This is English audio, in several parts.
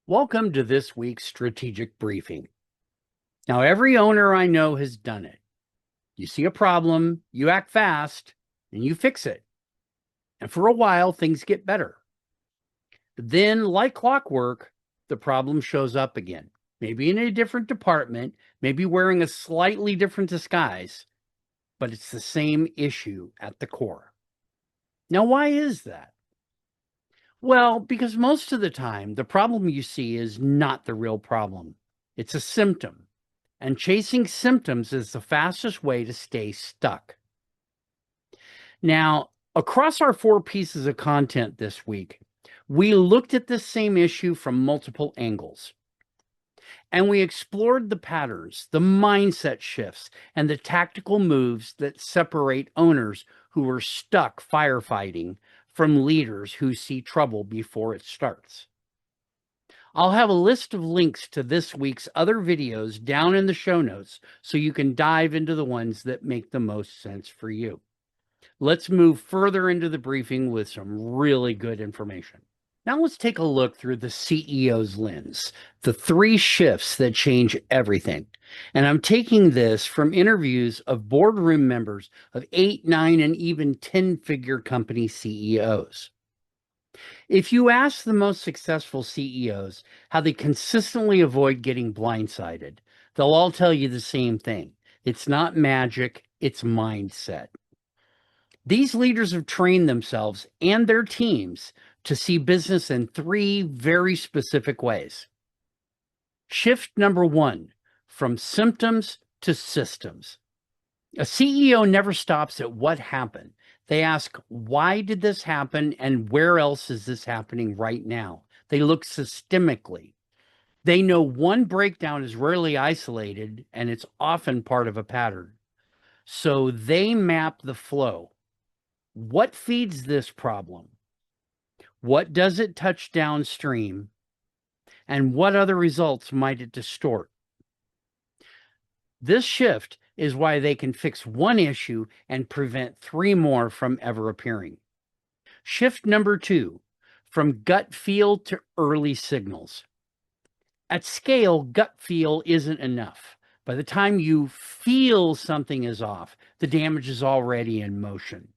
Welcome to this week's strategic briefing. Now, every owner I know has done it. You see a problem, you act fast, and you fix it. And for a while, things get better. Then, like clockwork, the problem shows up again, maybe in a different department, maybe wearing a slightly different disguise, but it's the same issue at the core. Now, why is that? Well, because most of the time, the problem you see is not the real problem. It's a symptom. And chasing symptoms is the fastest way to stay stuck. Now, across our 4 pieces of content this week, we looked at this same issue from multiple angles. And we explored the patterns, the mindset shifts, and the tactical moves that separate owners who are stuck firefighting from leaders who see trouble before it starts. I'll have a list of links to this week's other videos down in the show notes so you can dive into the ones that make the most sense for you. Let's move further into the briefing with some really good information. Now let's take a look through the CEO's lens, the 3 shifts that change everything. And I'm taking this from interviews of boardroom members of 8, 9, and even 10-figure company CEOs. If you ask the most successful CEOs how they consistently avoid getting blindsided, they'll all tell you the same thing. It's not magic, it's mindset. These leaders have trained themselves and their teams to see business in 3 very specific ways. Shift number 1, from symptoms to systems. A CEO never stops at what happened. They ask, why did this happen and where else is this happening right now? They look systemically. They know one breakdown is rarely isolated and it's often part of a pattern. So they map the flow. What feeds this problem? What does it touch downstream? And what other results might it distort? This shift is why they can fix one issue and prevent 3 more from ever appearing. Shift number 2, from gut feel to early signals. At scale, gut feel isn't enough. By the time you feel something is off, the damage is already in motion.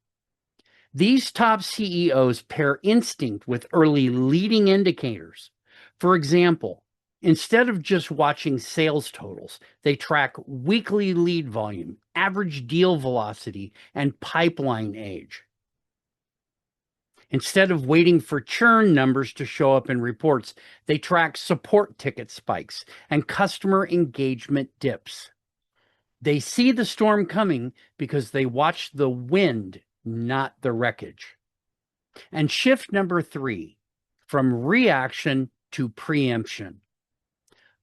These top CEOs pair instinct with early leading indicators. For example, instead of just watching sales totals, they track weekly lead volume, average deal velocity, and pipeline age. Instead of waiting for churn numbers to show up in reports, they track support ticket spikes and customer engagement dips. They see the storm coming because they watch the wind, not the wreckage. And shift number 3, from reaction to preemption.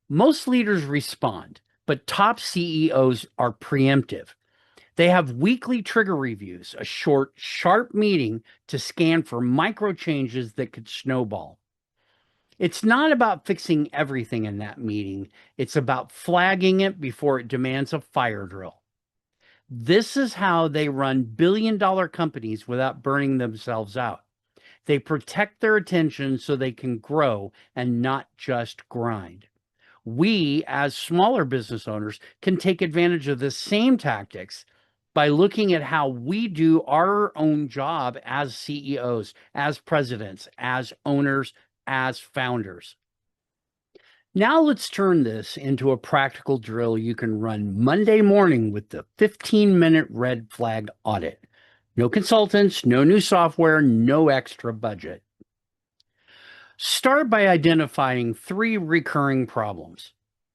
Most leaders respond, but top CEOs are preemptive. They have weekly trigger reviews, a short, sharp meeting to scan for micro changes that could snowball. It's not about fixing everything in that meeting. It's about flagging it before it demands a fire drill. This is how they run billion-dollar companies without burning themselves out. They protect their attention so they can grow and not just grind. We, as smaller business owners, can take advantage of the same tactics by looking at how we do our own job as CEOs, as presidents, as owners, as founders. Now let's turn this into a practical drill you can run Monday morning with the 15-minute red flag audit. No consultants, no new software, no extra budget. Start by identifying 3 recurring problems.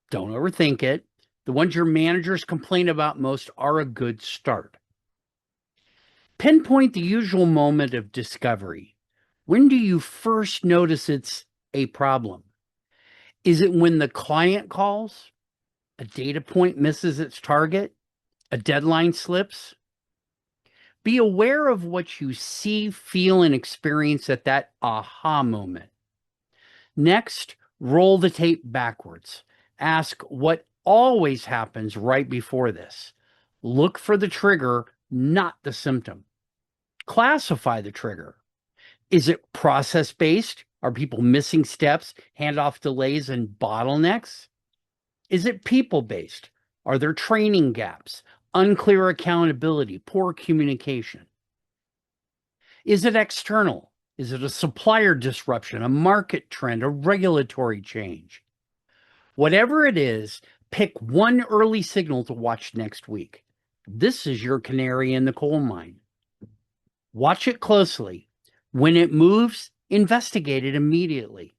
Don't overthink it. The ones your managers complain about most are a good start. Pinpoint the usual moment of discovery. When do you first notice it's a problem? Is it when the client calls, a data point misses its target, a deadline slips? Be aware of what you see, feel, and experience at that aha moment. Next, roll the tape backwards. Ask what always happens right before this. Look for the trigger, not the symptom. Classify the trigger. Is it process-based Are people missing steps, handoff delays, and bottlenecks? Is it people-based? Are there training gaps, unclear accountability, poor communication? Is it external? Is it a supplier disruption, a market trend, a regulatory change? Whatever it is, pick one early signal to watch next week. This is your canary in the coal mine. Watch it closely. When it moves, investigate it immediately.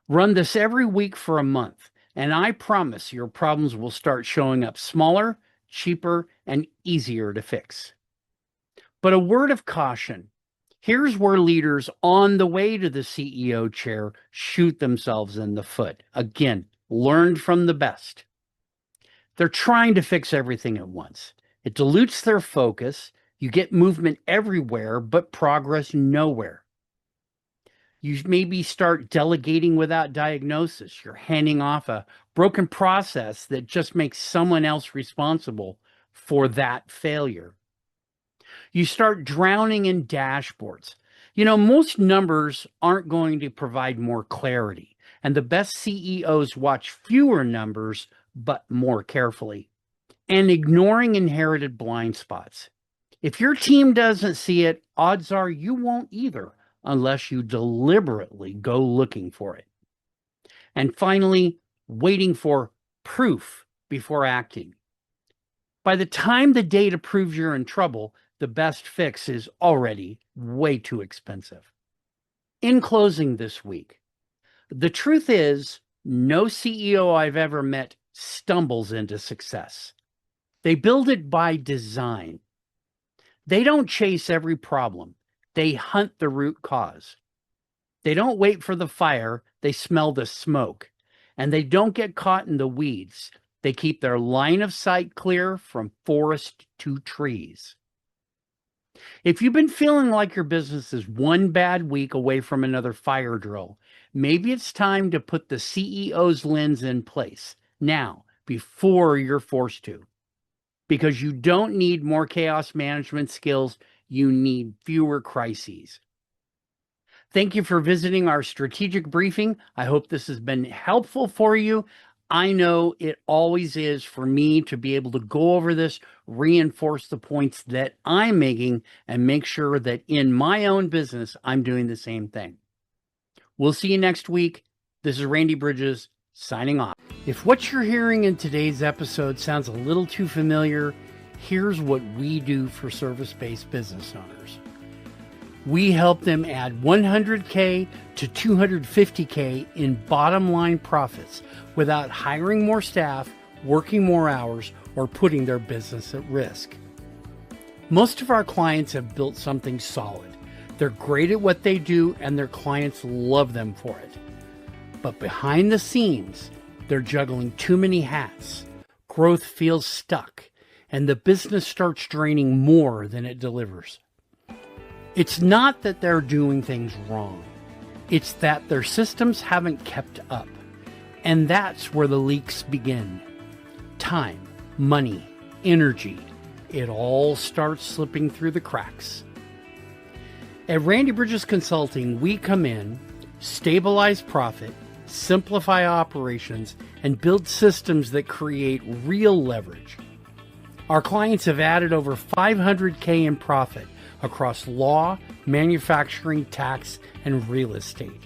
Run this every week for a month, and I promise your problems will start showing up smaller, cheaper, and easier to fix. But a word of caution. Here's where leaders on the way to the CEO chair shoot themselves in the foot. Again, learned from the best. They're trying to fix everything at once. It dilutes their focus. You get movement everywhere, but progress nowhere. You maybe start delegating without diagnosis. You're handing off a broken process that just makes someone else responsible for that failure. You start drowning in dashboards. Most numbers aren't going to provide more clarity, and the best CEOs watch fewer numbers, but more carefully, and ignoring inherited blind spots. If your team doesn't see it, odds are you won't either, unless you deliberately go looking for it. And finally, waiting for proof before acting. By the time the data proves you're in trouble, the best fix is already way too expensive. In closing this week, the truth is, no CEO I've ever met stumbles into success. They build it by design. They don't chase every problem. They hunt the root cause. They don't wait for the fire. They smell the smoke. And they don't get caught in the weeds. They keep their line of sight clear from forest to trees. If you've been feeling like your business is one bad week away from another fire drill, maybe it's time to put the CEO's lens in place now, before you're forced to. Because you don't need more chaos management skills, you need fewer crises. Thank you for visiting our strategic briefing. I hope this has been helpful for you. I know it always is for me to be able to go over this, reinforce the points that I'm making, and make sure that in my own business, I'm doing the same thing. We'll see you next week. This is Randy Bridges, signing off. If what you're hearing in today's episode sounds a little too familiar, here's what we do for service-based business owners. We help them add $100K to $250K in bottom line profits without hiring more staff, working more hours, or putting their business at risk. Most of our clients have built something solid. They're great at what they do, and their clients love them for it. But behind the scenes, they're juggling too many hats. Growth feels stuck, and the business starts draining more than it delivers. It's not that they're doing things wrong. It's that their systems haven't kept up. And that's where the leaks begin. Time, money, energy, it all starts slipping through the cracks. At Randy Bridges Consulting, we come in, stabilize profit, simplify operations, and build systems that create real leverage. Our clients have added over $500K in profit across law, manufacturing, tax, and real estate.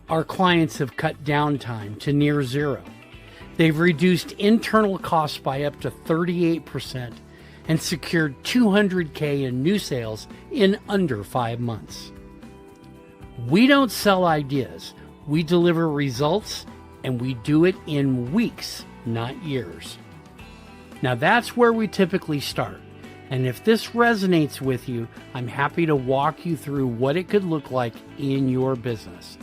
Our clients have cut downtime to near zero. They've reduced internal costs by up to 38% and secured $200K in new sales in under 5 months. We don't sell ideas. We deliver results, and we do it in weeks, not years. Now that's where we typically start. And if this resonates with you, I'm happy to walk you through what it could look like in your business.